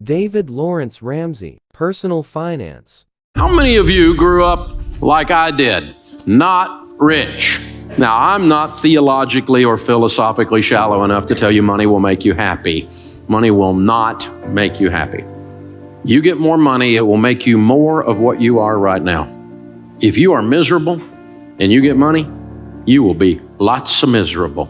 David Lawrence Ramsey, Personal Finance. How many of you grew up like I did, not rich? Now, I'm not theologically or philosophically shallow enough to tell you money will make you happy. Money will not make you happy. You get more money, it will make you more of what you are right now. If you are miserable and you get money, you will be lots of miserable.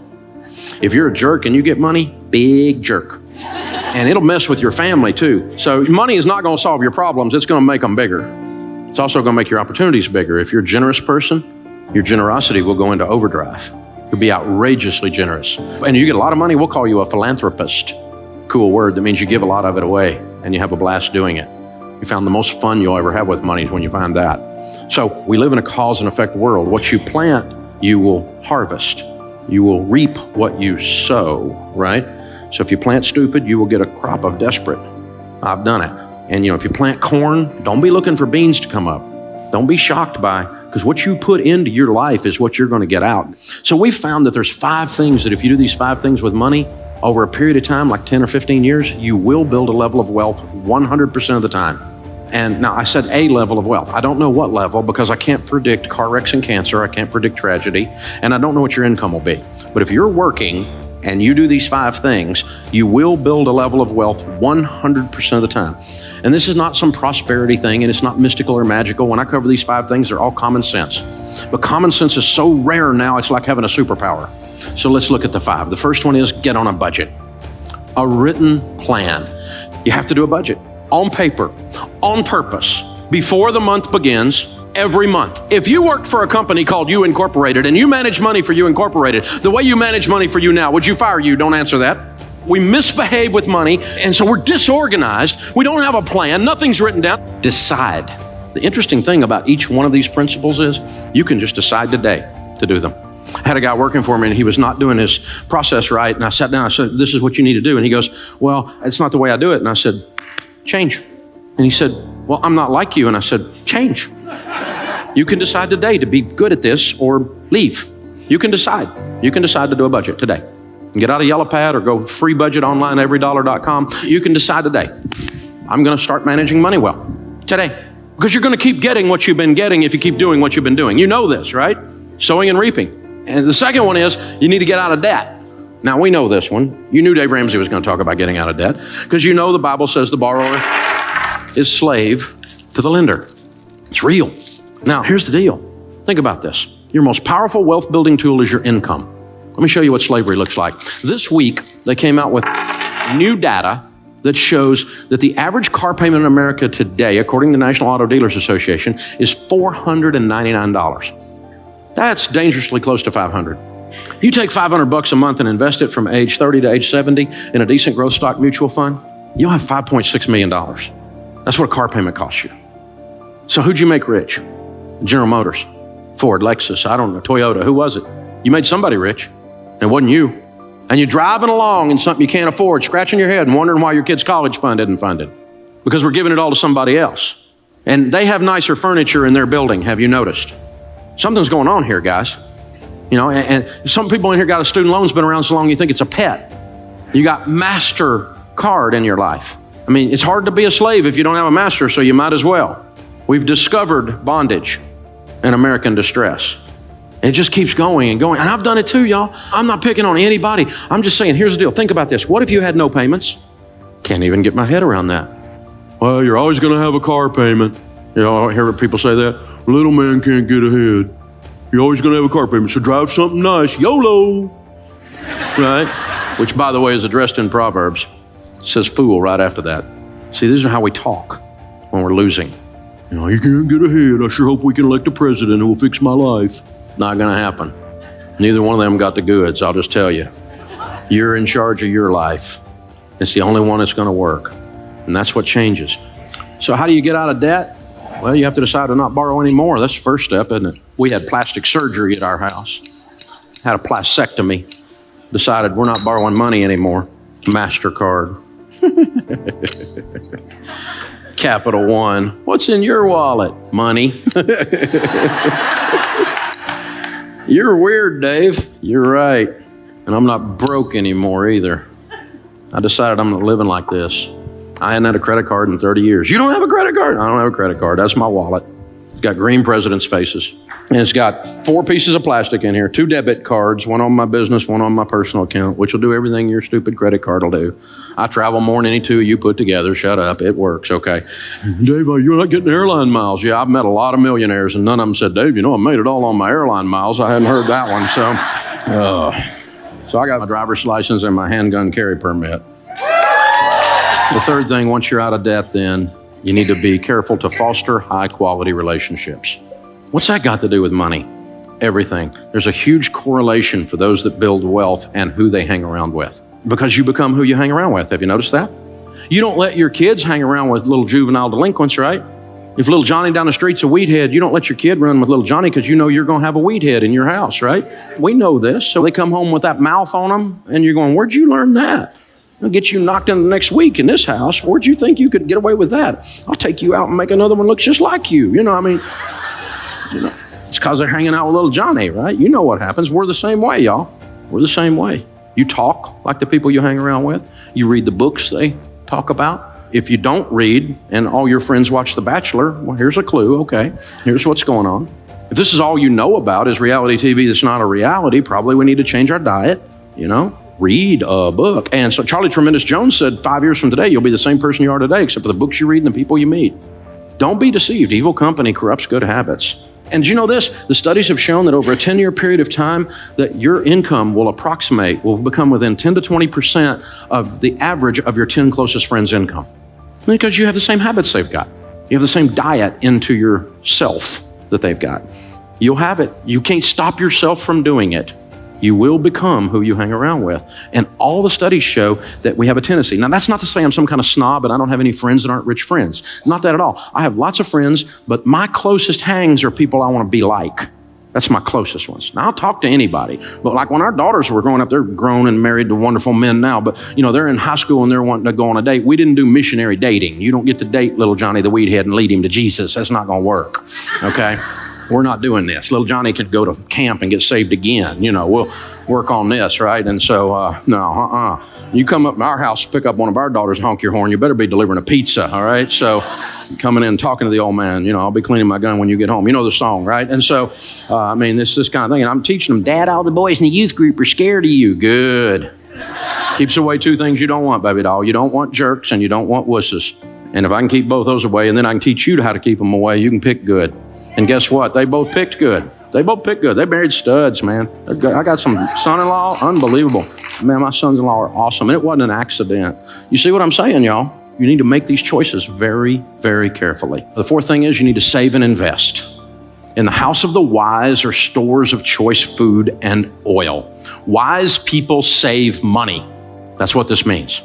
If you're a jerk and you get money, big jerk. And it'll mess with your family too. So money is not going to solve your problems, it's going to make them bigger. It's also going to make your opportunities bigger. If you're a generous person, your generosity will go into overdrive. You'll be outrageously generous. And you get a lot of money, we'll call you a philanthropist. Cool word that means you give a lot of it away and you have a blast doing it. You found the most fun you'll ever have with money is when you find that. So we live in a cause and effect world. What you plant, you will harvest. You will reap what you sow, right? So if you plant stupid, you will get a crop of desperate. I've done it. And if you plant corn, don't be looking for beans to come up. Don't be shocked by, because what you put into your life is what you're going to get out. So we found that there's 5 things that if you do these 5 things with money, over a period of time, like 10 or 15 years, you will build a level of wealth 100% of the time. And now I said a level of wealth. I don't know what level because I can't predict car wrecks and cancer. I can't predict tragedy. And I don't know what your income will be. But if you're working and you do these 5 things, you will build a level of wealth 100% of the time. And this is not some prosperity thing, and it's not mystical or magical. When I cover these 5 things, they're all common sense. But common sense is so rare now, it's like having a superpower. So let's look at the 5. The first one is get on a budget. A written plan. You have to do a budget on paper, on purpose, before the month begins. Every month. If you worked for a company called You Incorporated and you manage money for You Incorporated, the way you manage money for you now, would you fire you? Don't answer that. We misbehave with money, and so we're disorganized. We don't have a plan. Nothing's written down. Decide. The interesting thing about each one of these principles is you can just decide today to do them. I had a guy working for me, and he was not doing his process right, and I sat down, I said, this is what you need to do. And he goes, well, it's not the way I do it. And I said, change. And he said, well, I'm not like you. And I said, change. You can decide today to be good at this or leave. You can decide. You can decide to do a budget today. Get out a yellow pad or go free budget online, everydollar.com. You can decide today. I'm going to start managing money well today. Because you're going to keep getting what you've been getting if you keep doing what you've been doing. You know this, right? Sowing and reaping. And the second one is you need to get out of debt. Now we know this one. You knew Dave Ramsey was going to talk about getting out of debt because you know the Bible says the borrower is slave to the lender. It's real. Now, here's the deal. Think about this. Your most powerful wealth building tool is your income. Let me show you what slavery looks like. This week, they came out with new data that shows that the average car payment in America today, according to the National Auto Dealers Association, is $499. That's dangerously close to $500. You take $500 a month and invest it from age 30 to age 70 in a decent growth stock mutual fund, you'll have $5.6 million. That's what a car payment costs you. So who'd you make rich? General Motors, Ford, Lexus, I don't know, Toyota, who was it? You made somebody rich, and it wasn't you. And you're driving along in something you can't afford, scratching your head and wondering why your kid's college fund isn't funded. Because we're giving it all to somebody else. And they have nicer furniture in their building, have you noticed? Something's going on here, guys. And some people in here got a student loan's been around so long you think it's a pet. You got MasterCard in your life. I mean, it's hard to be a slave if you don't have a master, so you might as well. We've discovered bondage and American distress. It just keeps going and going. And I've done it too, y'all. I'm not picking on anybody. I'm just saying, here's the deal. Think about this. What if you had no payments? Can't even get my head around that. Well, you're always going to have a car payment. I hear people say that. Little man can't get ahead. You're always going to have a car payment, so drive something nice. YOLO. Right? Which, by the way, is addressed in Proverbs. It says fool right after that. See, these are how we talk when we're losing. You can't get ahead. I sure hope we can elect a president who will fix my life. Not going to happen. Neither one of them got the goods, I'll just tell you. You're in charge of your life. It's the only one that's going to work. And that's what changes. So how do you get out of debt? Well, you have to decide to not borrow anymore. That's the first step, isn't it? We had plastic surgery at our house. Had a plastectomy. Decided we're not borrowing money anymore. MasterCard. Capital One. What's in your wallet? Money. You're weird, Dave. You're right. And I'm not broke anymore either. I decided I'm not living like this. I hadn't had a credit card in 30 years. You don't have a credit card? I don't have a credit card. That's my wallet. It's got green presidents' faces. And it's got 4 pieces of plastic in here, 2 debit cards, one on my business, one on my personal account, which will do everything your stupid credit card will do. I travel more than any 2 of you put together. Shut up. It works, okay? Dave, you're not getting airline miles. Yeah, I've met a lot of millionaires, and none of them said, Dave, I made it all on my airline miles. I hadn't heard that one, so I got my driver's license and my handgun carry permit. The third thing, once you're out of debt, then you need to be careful to foster high-quality relationships. What's that got to do with money? Everything. There's a huge correlation for those that build wealth and who they hang around with, because you become who you hang around with. Have you noticed that? You don't let your kids hang around with little juvenile delinquents, right? If little Johnny down the street's a weed head, you don't let your kid run with little Johnny because you know you're going to have a weed head in your house, right? We know this. So they come home with that mouth on them, and you're going, where'd you learn that? I'll get you knocked in the next week in this house. Where'd you think you could get away with that? I'll take you out and make another one look just like you. It's because they're hanging out with little Johnny, right? You know what happens. We're the same way, y'all. We're the same way. You talk like the people you hang around with. You read the books they talk about. If you don't read and all your friends watch The Bachelor, well, here's a clue, okay? Here's what's going on. If this is all you know about is reality TV that's not a reality, probably we need to change our diet, read a book. And so Charlie Tremendous Jones said 5 years from today, you'll be the same person you are today, except for the books you read and the people you meet. Don't be deceived. Evil company corrupts good habits. And do you know this? The studies have shown that over a 10-year period of time that your income will become within 10 to 20% of the average of your 10 closest friends' income. Because you have the same habits they've got. You have the same diet into yourself that they've got. You'll have it. You can't stop yourself from doing it. You will become who you hang around with. And all the studies show that we have a tendency. Now, that's not to say I'm some kind of snob and I don't have any friends that aren't rich friends. Not that at all. I have lots of friends, but my closest hangs are people I want to be like. That's my closest ones. Now, I'll talk to anybody. But like when our daughters were growing up, they're grown and married to wonderful men now. But, they're in high school and they're wanting to go on a date. We didn't do missionary dating. You don't get to date little Johnny the weed head and lead him to Jesus. That's not going to work, okay? We're not doing this. Little Johnny could go to camp and get saved again. We'll work on this, right? And so, no. You come up to our house, pick up one of our daughters, honk your horn, you better be delivering a pizza, all right? So coming in, talking to the old man, I'll be cleaning my gun when you get home. You know the song, right? And so, this kind of thing. And I'm teaching them, Dad, all the boys in the youth group are scared of you. Good. Keeps away 2 things you don't want, baby doll. You don't want jerks and you don't want wusses. And if I can keep both those away, and then I can teach you how to keep them away, you can pick good. And guess what? They both picked good. They married studs, man. I got some son-in-law, unbelievable. Man, my sons-in-law are awesome. And it wasn't an accident. You see what I'm saying, y'all? You need to make these choices very, very carefully. The 4th thing is you need to save and invest. In the house of the wise are stores of choice food and oil. Wise people save money. That's what this means.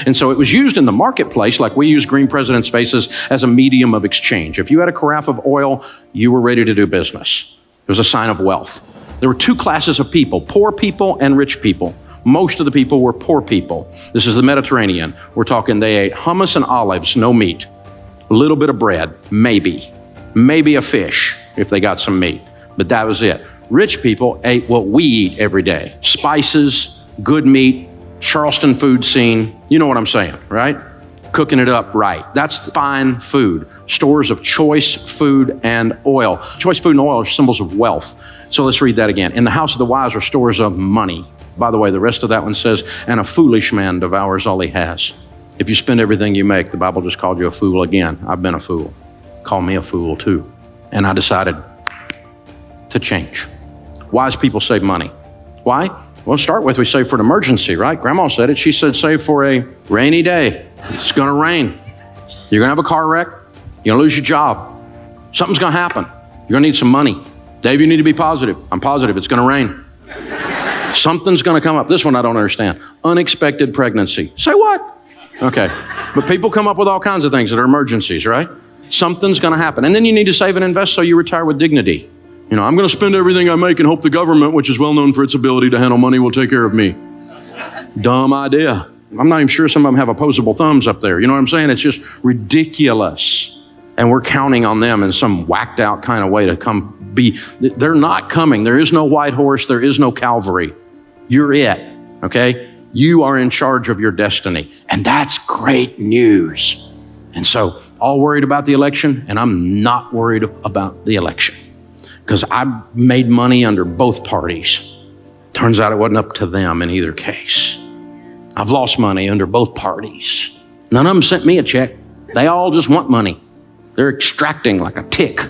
And so it was used in the marketplace, like we use green presidents' faces, as a medium of exchange. If you had a carafe of oil, you were ready to do business. It was a sign of wealth. There were 2 classes of people, poor people and rich people. Most of the people were poor people. This is the Mediterranean. We're talking they ate hummus and olives, no meat. A little bit of bread, maybe a fish if they got some meat, but that was it. Rich people ate what we eat every day. Spices, good meat, Charleston food scene. You know what I'm saying, right? Cooking it up right. That's fine food. Stores of choice food and oil. Choice food and oil are symbols of wealth. So let's read that again. In the house of the wise are stores of money. By the way, the rest of that one says, and a foolish man devours all he has. If you spend everything you make, the Bible just called you a fool again. I've been a fool. Call me a fool too. And I decided to change. Wise people save money. Why? Well, to start with, we save for an emergency, right? Grandma said it. She said, save for a rainy day. It's going to rain. You're going to have a car wreck. You're going to lose your job. Something's going to happen. You're going to need some money. Dave, you need to be positive. I'm positive. It's going to rain. Something's going to come up. This one I don't understand. Unexpected pregnancy. Say what? Okay. But people come up with all kinds of things that are emergencies, right? Something's going to happen. And then you need to save and invest so you retire with dignity. I'm going to spend everything I make and hope the government, which is well known for its ability to handle money, will take care of me. Dumb idea. I'm not even sure some of them have opposable thumbs up there. You know what I'm saying? It's just ridiculous. And we're counting on them in some whacked out kind of way to come be. They're not coming. There is no white horse. There is no Calvary. You're it, okay? You are in charge of your destiny. And that's great news. And so, all worried about the election, and I'm not worried about the election because I made money under both parties. Turns out it wasn't up to them in either case. I've lost money under both parties. None of them sent me a check. They all just want money. They're extracting like a tick,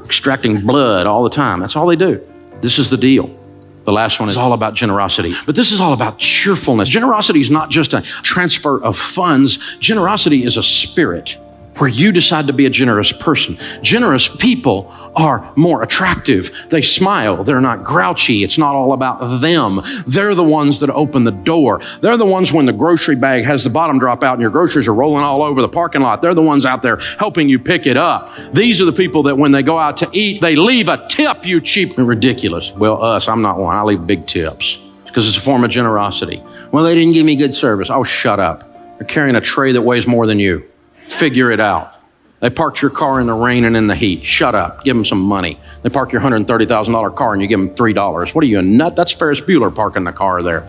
extracting blood all the time. That's all they do. This is the deal. The last one is all about generosity, but this is all about cheerfulness. Generosity is not just a transfer of funds. Generosity is a spirit where you decide to be a generous person. Generous people are more attractive. They smile. They're not grouchy. It's not all about them. They're the ones that open the door. They're the ones when the grocery bag has the bottom drop out and your groceries are rolling all over the parking lot. They're the ones out there helping you pick it up. These are the people that when they go out to eat, they leave a tip, you cheap and ridiculous. Well, I'm not one. I leave big tips because it's a form of generosity. Well, they didn't give me good service. Oh, shut up. They're carrying a tray that weighs more than you. Figure it out. They parked your car in the rain and in the heat. Shut up. Give them some money. They park your $130,000 car and you give them $3. What are you, a nut? That's Ferris Bueller parking the car there.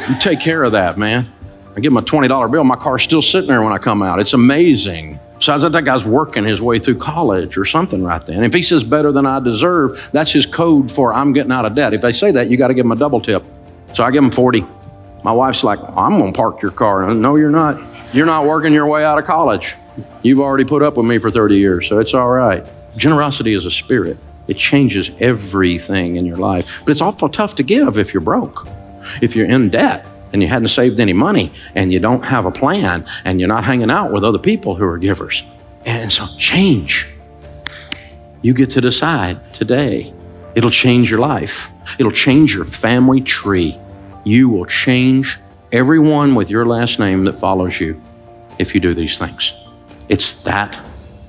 You take care of that, man. I give them a $20 bill. My car's still sitting there when I come out. It's amazing. Besides that guy's working his way through college or something right then. If he says better than I deserve, that's his code for I'm getting out of debt. If they say that, you got to give them a double tip. So I give them 40. My wife's like, I'm going to park your car. No, you're not. You're not working your way out of college. You've already put up with me for 30 years, so it's all right. Generosity is a spirit. It changes everything in your life. But it's awful tough to give if you're broke. If you're in debt and you hadn't saved any money and you don't have a plan and you're not hanging out with other people who are givers. And so change. You get to decide today. It'll change your life. It'll change your family tree. You will change everyone with your last name that follows you if you do these things. It's that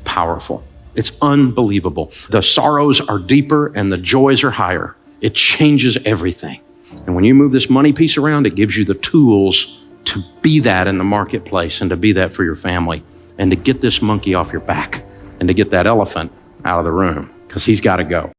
powerful. It's unbelievable. The sorrows are deeper and the joys are higher. It changes everything. And when you move this money piece around, it gives you the tools to be that in the marketplace and to be that for your family and to get this monkey off your back and to get that elephant out of the room because he's got to go.